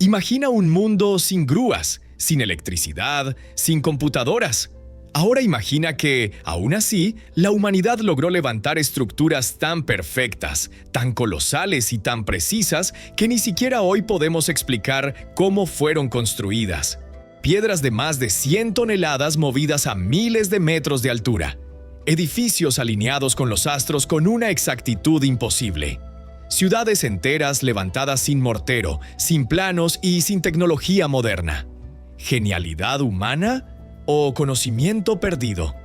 Imagina un mundo sin grúas, sin electricidad, sin computadoras. Ahora imagina que, aún así, la humanidad logró levantar estructuras tan perfectas, tan colosales y tan precisas que ni siquiera hoy podemos explicar cómo fueron construidas. Piedras de más de 100 toneladas movidas a miles de metros de altura. Edificios alineados con los astros con una exactitud imposible. Ciudades enteras levantadas sin mortero, sin planos y sin tecnología moderna. ¿Genialidad humana o conocimiento perdido?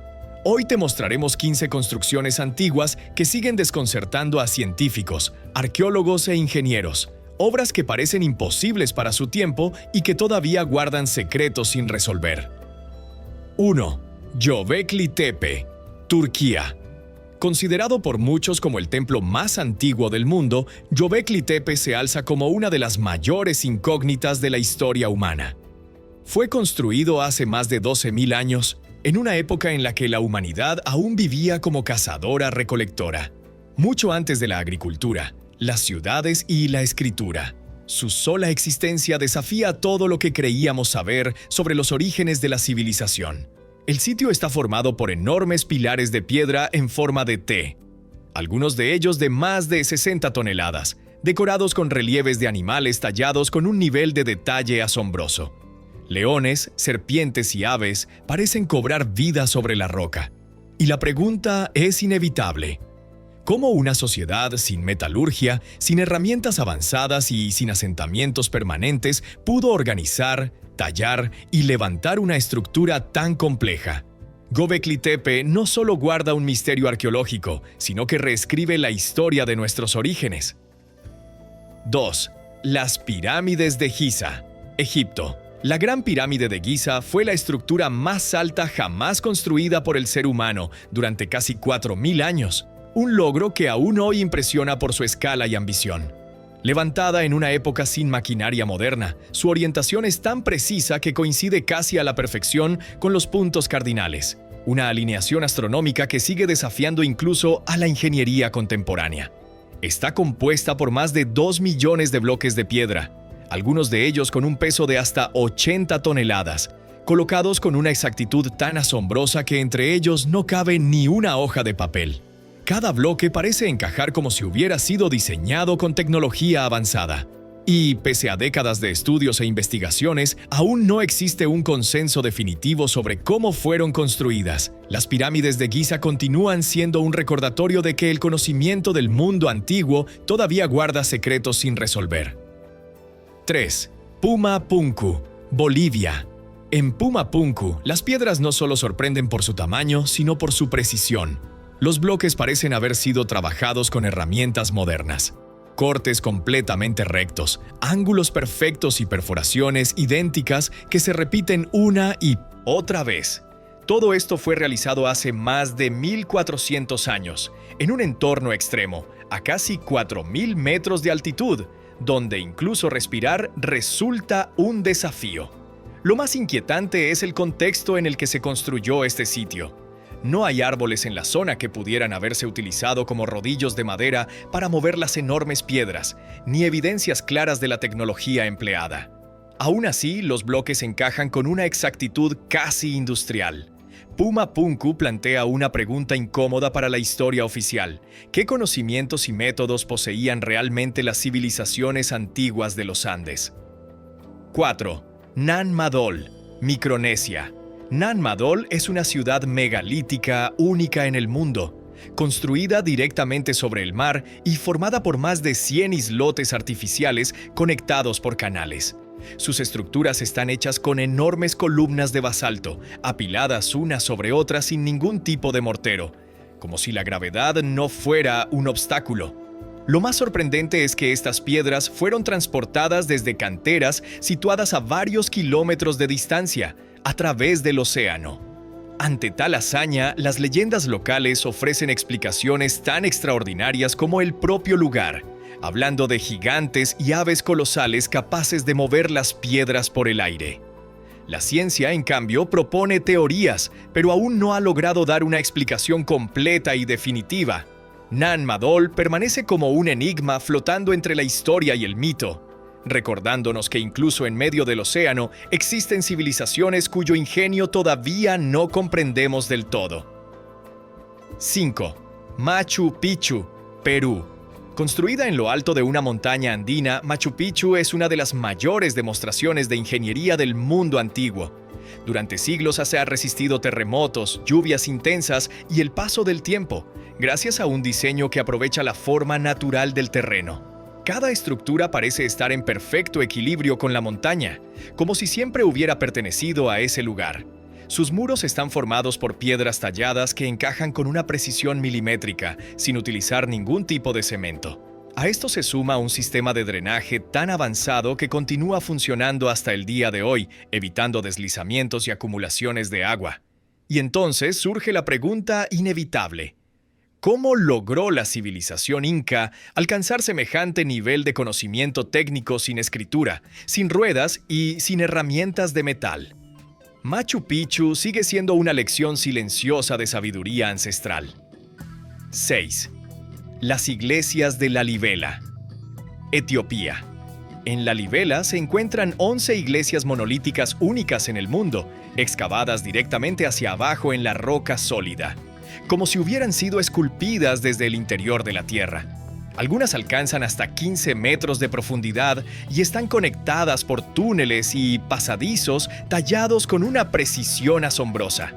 Hoy te mostraremos 15 construcciones antiguas que siguen desconcertando a científicos, arqueólogos e ingenieros. Obras que parecen imposibles para su tiempo y que todavía guardan secretos sin resolver. 1. Göbekli Tepe, Turquía. Considerado por muchos como el templo más antiguo del mundo, Göbekli Tepe se alza como una de las mayores incógnitas de la historia humana. Fue construido hace más de 12.000 años, en una época en la que la humanidad aún vivía como cazadora-recolectora, mucho antes de la agricultura, las ciudades y la escritura. Su sola existencia desafía todo lo que creíamos saber sobre los orígenes de la civilización. El sitio está formado por enormes pilares de piedra en forma de T, algunos de ellos de más de 60 toneladas, decorados con relieves de animales tallados con un nivel de detalle asombroso. Leones, serpientes y aves parecen cobrar vida sobre la roca. Y la pregunta es inevitable. ¿Cómo una sociedad sin metalurgia, sin herramientas avanzadas y sin asentamientos permanentes pudo organizar, tallar y levantar una estructura tan compleja? Göbekli Tepe no solo guarda un misterio arqueológico, sino que reescribe la historia de nuestros orígenes. 2. Las pirámides de Giza, Egipto. La Gran Pirámide de Giza fue la estructura más alta jamás construida por el ser humano durante casi 4.000 años, un logro que aún hoy impresiona por su escala y ambición. Levantada en una época sin maquinaria moderna, su orientación es tan precisa que coincide casi a la perfección con los puntos cardinales, una alineación astronómica que sigue desafiando incluso a la ingeniería contemporánea. Está compuesta por más de 2 millones de bloques de piedra, algunos de ellos con un peso de hasta 80 toneladas, colocados con una exactitud tan asombrosa que entre ellos no cabe ni una hoja de papel. Cada bloque parece encajar como si hubiera sido diseñado con tecnología avanzada. Y, pese a décadas de estudios e investigaciones, aún no existe un consenso definitivo sobre cómo fueron construidas. Las pirámides de Giza continúan siendo un recordatorio de que el conocimiento del mundo antiguo todavía guarda secretos sin resolver. 3. Puma Punku, Bolivia. En Puma Punku, las piedras no solo sorprenden por su tamaño, sino por su precisión. Los bloques parecen haber sido trabajados con herramientas modernas. Cortes completamente rectos, ángulos perfectos y perforaciones idénticas que se repiten una y otra vez. Todo esto fue realizado hace más de 1.400 años, en un entorno extremo, a casi 4.000 metros de altitud, donde incluso respirar resulta un desafío. Lo más inquietante es el contexto en el que se construyó este sitio. No hay árboles en la zona que pudieran haberse utilizado como rodillos de madera para mover las enormes piedras, ni evidencias claras de la tecnología empleada. Aún así, los bloques encajan con una exactitud casi industrial. Puma Punku plantea una pregunta incómoda para la historia oficial. ¿Qué conocimientos y métodos poseían realmente las civilizaciones antiguas de los Andes? 4. Nan Madol, Micronesia. Nan Madol es una ciudad megalítica única en el mundo, construida directamente sobre el mar y formada por más de 100 islotes artificiales conectados por canales. Sus estructuras están hechas con enormes columnas de basalto, apiladas unas sobre otras sin ningún tipo de mortero, como si la gravedad no fuera un obstáculo. Lo más sorprendente es que estas piedras fueron transportadas desde canteras situadas a varios kilómetros de distancia, a través del océano. Ante tal hazaña, las leyendas locales ofrecen explicaciones tan extraordinarias como el propio lugar, hablando de gigantes y aves colosales capaces de mover las piedras por el aire. La ciencia, en cambio, propone teorías, pero aún no ha logrado dar una explicación completa y definitiva. Nan Madol permanece como un enigma flotando entre la historia y el mito. recordándonos que incluso en medio del océano existen civilizaciones cuyo ingenio todavía no comprendemos del todo. 5. Machu Picchu, Perú. Construida en lo alto de una montaña andina, Machu Picchu es una de las mayores demostraciones de ingeniería del mundo antiguo. Durante siglos se ha resistido terremotos, lluvias intensas y el paso del tiempo, gracias a un diseño que aprovecha la forma natural del terreno. Cada estructura parece estar en perfecto equilibrio con la montaña, como si siempre hubiera pertenecido a ese lugar. Sus muros están formados por piedras talladas que encajan con una precisión milimétrica, sin utilizar ningún tipo de cemento. A esto se suma un sistema de drenaje tan avanzado que continúa funcionando hasta el día de hoy, evitando deslizamientos y acumulaciones de agua. Y entonces surge la pregunta inevitable: ¿cómo logró la civilización inca alcanzar semejante nivel de conocimiento técnico sin escritura, sin ruedas y sin herramientas de metal? Machu Picchu sigue siendo una lección silenciosa de sabiduría ancestral. 6. Las iglesias de Lalibela, Etiopía. En Lalibela se encuentran 11 iglesias monolíticas únicas en el mundo, excavadas directamente hacia abajo en la roca sólida, como si hubieran sido esculpidas desde el interior de la tierra. Algunas alcanzan hasta 15 metros de profundidad y están conectadas por túneles y pasadizos tallados con una precisión asombrosa.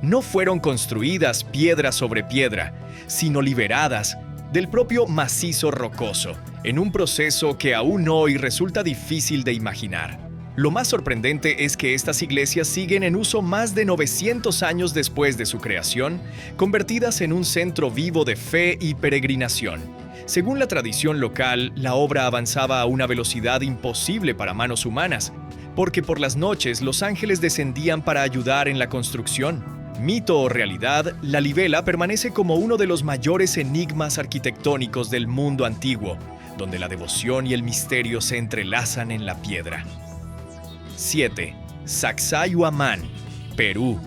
No fueron construidas piedra sobre piedra, sino liberadas del propio macizo rocoso, en un proceso que aún hoy resulta difícil de imaginar. Lo más sorprendente es que estas iglesias siguen en uso más de 900 años después de su creación, convertidas en un centro vivo de fe y peregrinación. Según la tradición local, la obra avanzaba a una velocidad imposible para manos humanas, porque por las noches los ángeles descendían para ayudar en la construcción. Mito o realidad, Lalibela permanece como uno de los mayores enigmas arquitectónicos del mundo antiguo, donde la devoción y el misterio se entrelazan en la piedra. 7. Sacsayhuamán, Perú.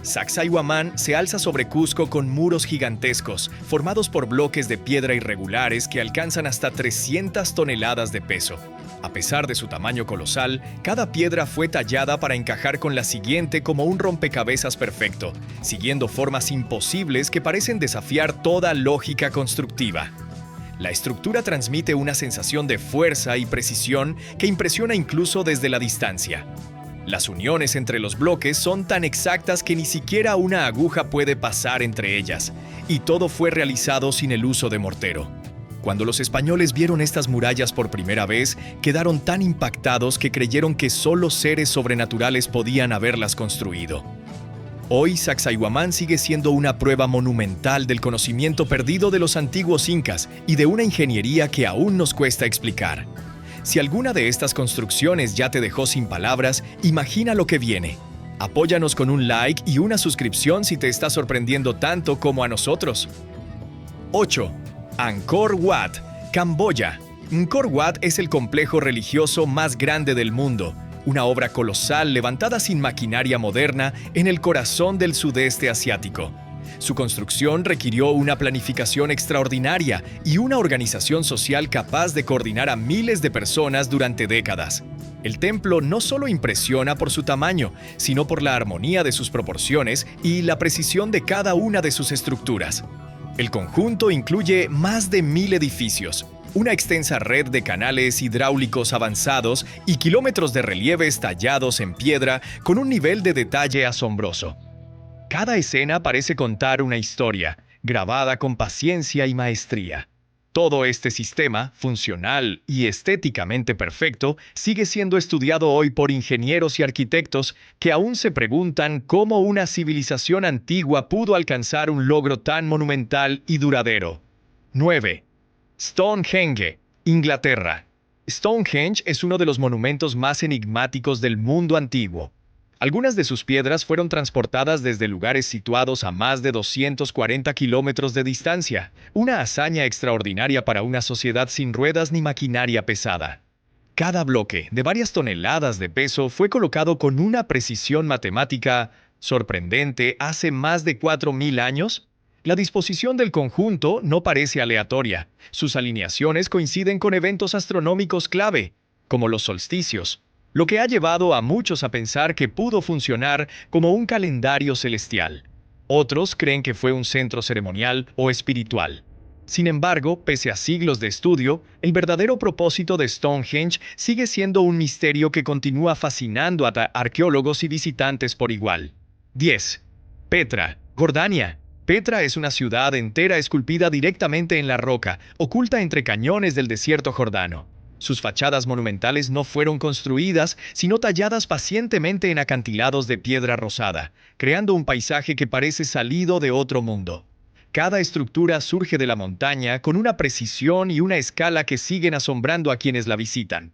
Sacsayhuamán se alza sobre Cusco con muros gigantescos, formados por bloques de piedra irregulares que alcanzan hasta 300 toneladas de peso. A pesar de su tamaño colosal, cada piedra fue tallada para encajar con la siguiente como un rompecabezas perfecto, siguiendo formas imposibles que parecen desafiar toda lógica constructiva. La estructura transmite una sensación de fuerza y precisión que impresiona incluso desde la distancia. Las uniones entre los bloques son tan exactas que ni siquiera una aguja puede pasar entre ellas, y todo fue realizado sin el uso de mortero. Cuando los españoles vieron estas murallas por primera vez, quedaron tan impactados que creyeron que solo seres sobrenaturales podían haberlas construido. Hoy, Sacsayhuamán sigue siendo una prueba monumental del conocimiento perdido de los antiguos incas y de una ingeniería que aún nos cuesta explicar. Si alguna de estas construcciones ya te dejó sin palabras, imagina lo que viene. Apóyanos con un like y una suscripción si te está sorprendiendo tanto como a nosotros. 8. Angkor Wat, Camboya. Angkor Wat es el complejo religioso más grande del mundo, una obra colosal levantada sin maquinaria moderna en el corazón del sudeste asiático. Su construcción requirió una planificación extraordinaria y una organización social capaz de coordinar a miles de personas durante décadas. El templo no solo impresiona por su tamaño, sino por la armonía de sus proporciones y la precisión de cada una de sus estructuras. El conjunto incluye más de 1000 edificios, una extensa red de canales hidráulicos avanzados y kilómetros de relieves tallados en piedra con un nivel de detalle asombroso. Cada escena parece contar una historia, grabada con paciencia y maestría. Todo este sistema, funcional y estéticamente perfecto, sigue siendo estudiado hoy por ingenieros y arquitectos que aún se preguntan cómo una civilización antigua pudo alcanzar un logro tan monumental y duradero. 9. Stonehenge, Inglaterra. Stonehenge es uno de los monumentos más enigmáticos del mundo antiguo. Algunas de sus piedras fueron transportadas desde lugares situados a más de 240 kilómetros de distancia, una hazaña extraordinaria para una sociedad sin ruedas ni maquinaria pesada. Cada bloque, de varias toneladas de peso, fue colocado con una precisión matemática sorprendente hace más de 4000 años. La disposición del conjunto no parece aleatoria. Sus alineaciones coinciden con eventos astronómicos clave. como los solsticios, lo que ha llevado a muchos a pensar que pudo funcionar como un calendario celestial. Otros creen que fue un centro ceremonial o espiritual. Sin embargo, pese a siglos de estudio, el verdadero propósito de Stonehenge sigue siendo un misterio que continúa fascinando a arqueólogos y visitantes por igual. 10. Petra, Jordania. Petra es una ciudad entera esculpida directamente en la roca, oculta entre cañones del desierto jordano. Sus fachadas monumentales no fueron construidas, sino talladas pacientemente en acantilados de piedra rosada, creando un paisaje que parece salido de otro mundo. Cada estructura surge de la montaña con una precisión y una escala que siguen asombrando a quienes la visitan.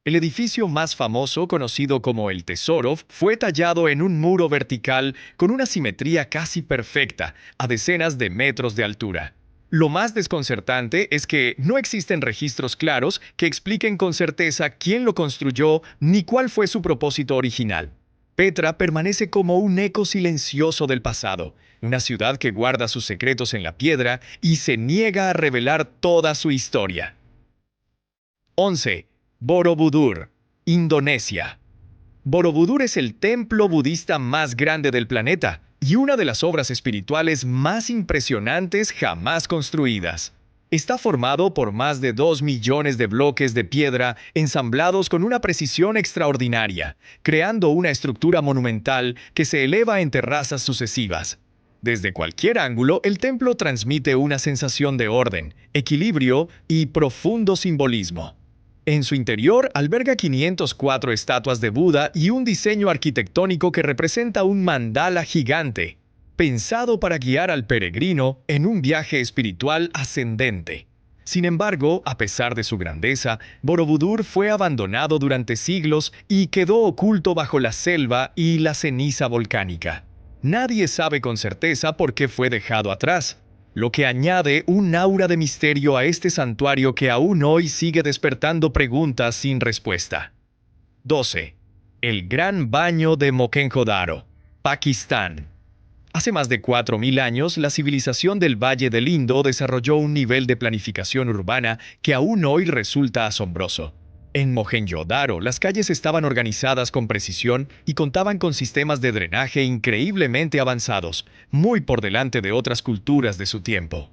El edificio más famoso, conocido como el Tesoro, fue tallado en un muro vertical con una simetría casi perfecta, a decenas de metros de altura. Lo más desconcertante es que no existen registros claros que expliquen con certeza quién lo construyó ni cuál fue su propósito original. Petra permanece como un eco silencioso del pasado, una ciudad que guarda sus secretos en la piedra y se niega a revelar toda su historia. 11. Borobudur, Indonesia. Borobudur es el templo budista más grande del planeta y una de las obras espirituales más impresionantes jamás construidas. Está formado por más de 2 millones de bloques de piedra ensamblados con una precisión extraordinaria, creando una estructura monumental que se eleva en terrazas sucesivas. Desde cualquier ángulo, el templo transmite una sensación de orden, equilibrio y profundo simbolismo. En su interior alberga 504 estatuas de Buda y un diseño arquitectónico que representa un mandala gigante, pensado para guiar al peregrino en un viaje espiritual ascendente. Sin embargo, a pesar de su grandeza, Borobudur fue abandonado durante siglos y quedó oculto bajo la selva y la ceniza volcánica. Nadie sabe con certeza por qué fue dejado atrás, lo que añade un aura de misterio a este santuario que aún hoy sigue despertando preguntas sin respuesta. 12. El Gran Baño de Mohenjo-Daro, Pakistán. Hace más de 4.000 años, la civilización del Valle del Indo desarrolló un nivel de planificación urbana que aún hoy resulta asombroso. En Mohenjo-Daro, las calles estaban organizadas con precisión y contaban con sistemas de drenaje increíblemente avanzados, muy por delante de otras culturas de su tiempo.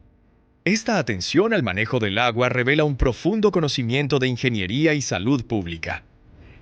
Esta atención al manejo del agua revela un profundo conocimiento de ingeniería y salud pública.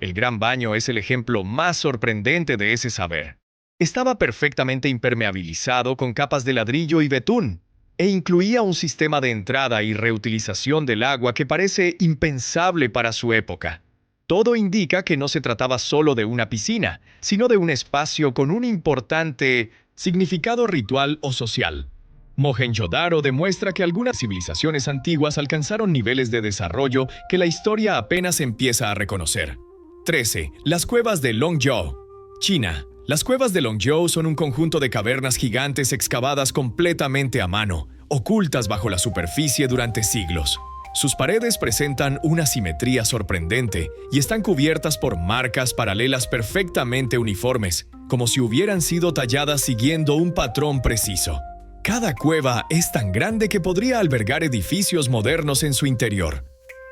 El Gran Baño es el ejemplo más sorprendente de ese saber. Estaba perfectamente impermeabilizado con capas de ladrillo y betún, e incluía un sistema de entrada y reutilización del agua que parece impensable para su época. Todo indica que no se trataba solo de una piscina, sino de un espacio con un importante significado ritual o social. Mohenjo-Daro demuestra que algunas civilizaciones antiguas alcanzaron niveles de desarrollo que la historia apenas empieza a reconocer. 13. Las cuevas de Longzhou, China. Las cuevas de Longzhou son un conjunto de cavernas gigantes excavadas completamente a mano, ocultas bajo la superficie durante siglos. Sus paredes presentan una simetría sorprendente y están cubiertas por marcas paralelas perfectamente uniformes, como si hubieran sido talladas siguiendo un patrón preciso. Cada cueva es tan grande que podría albergar edificios modernos en su interior.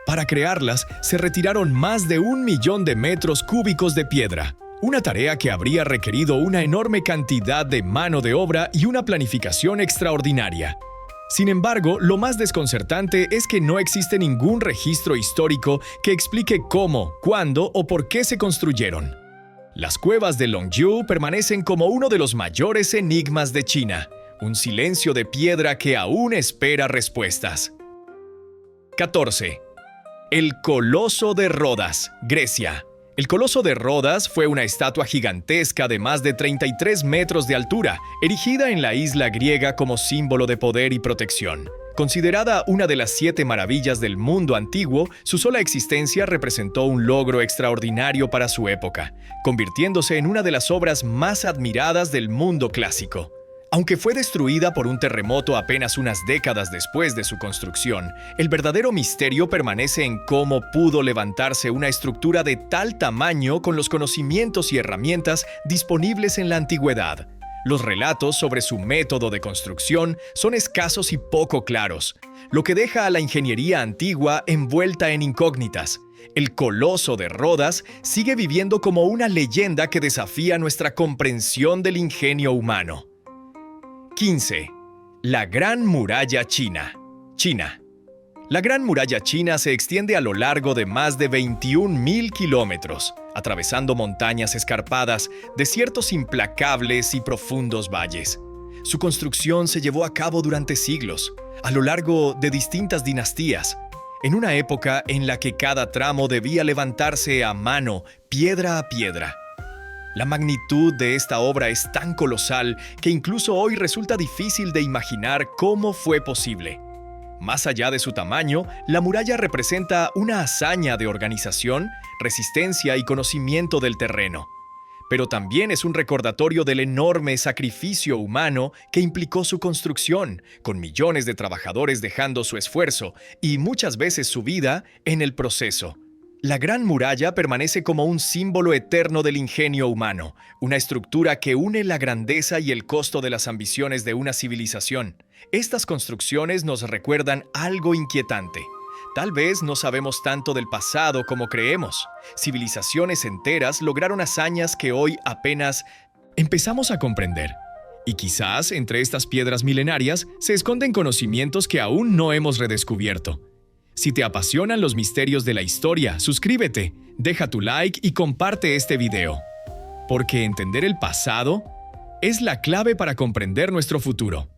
Para crearlas, se retiraron más de 1 millón de metros cúbicos de piedra. Una tarea que habría requerido una enorme cantidad de mano de obra y una planificación extraordinaria. Sin embargo, lo más desconcertante es que no existe ningún registro histórico que explique cómo, cuándo o por qué se construyeron. Las cuevas de Longzhou permanecen como uno de los mayores enigmas de China, un silencio de piedra que aún espera respuestas. 14. El Coloso de Rodas, Grecia. El Coloso de Rodas fue una estatua gigantesca de más de 33 metros de altura, erigida en la isla griega como símbolo de poder y protección. Considerada una de las 7 maravillas del mundo antiguo, su sola existencia representó un logro extraordinario para su época, convirtiéndose en una de las obras más admiradas del mundo clásico. Aunque fue destruida por un terremoto apenas unas décadas después de su construcción, el verdadero misterio permanece en cómo pudo levantarse una estructura de tal tamaño con los conocimientos y herramientas disponibles en la antigüedad. Los relatos sobre su método de construcción son escasos y poco claros, lo que deja a la ingeniería antigua envuelta en incógnitas. El Coloso de Rodas sigue viviendo como una leyenda que desafía nuestra comprensión del ingenio humano. 15. La Gran Muralla China. China. La Gran Muralla China se extiende a lo largo de más de 21.000 kilómetros, atravesando montañas escarpadas, desiertos implacables y profundos valles. Su construcción se llevó a cabo durante siglos, a lo largo de distintas dinastías, en una época en la que cada tramo debía levantarse a mano, piedra a piedra. La magnitud de esta obra es tan colosal que incluso hoy resulta difícil de imaginar cómo fue posible. Más allá de su tamaño, la muralla representa una hazaña de organización, resistencia y conocimiento del terreno. Pero también es un recordatorio del enorme sacrificio humano que implicó su construcción, con millones de trabajadores dejando su esfuerzo y muchas veces su vida en el proceso. La Gran Muralla permanece como un símbolo eterno del ingenio humano, una estructura que une la grandeza y el costo de las ambiciones de una civilización. Estas construcciones nos recuerdan algo inquietante. Tal vez no sabemos tanto del pasado como creemos. Civilizaciones enteras lograron hazañas que hoy apenas empezamos a comprender. Y quizás entre estas piedras milenarias se esconden conocimientos que aún no hemos redescubierto. Si te apasionan los misterios de la historia, suscríbete, deja tu like y comparte este video. Porque entender el pasado es la clave para comprender nuestro futuro.